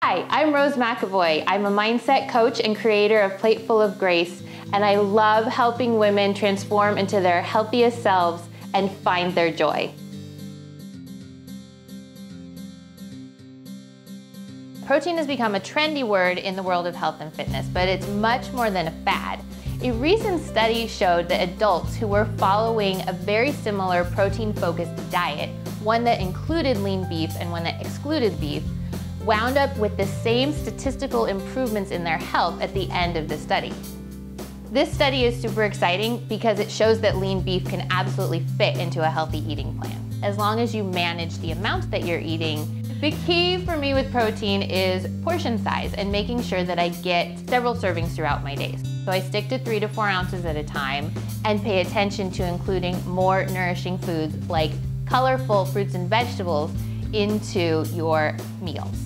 Hi, I'm Rose McAvoy. I'm a mindset coach and creator of Plateful of Grace, and I love helping women transform into their healthiest selves and find their joy. Protein has become a trendy word in the world of health and fitness, but it's much more than a fad. A recent study showed that adults who were following a very similar protein-focused diet, one that included lean beef and one that excluded beef, wound up with the same statistical improvements in their health at the end of the study. This study is super exciting because it shows that lean beef can absolutely fit into a healthy eating plan, as long as you manage the amount that you're eating. The key for me with protein is portion size and making sure that I get several servings throughout my days. So I stick to 3 to 4 ounces at a time and pay attention to including more nourishing foods like colorful fruits and vegetables into your meals.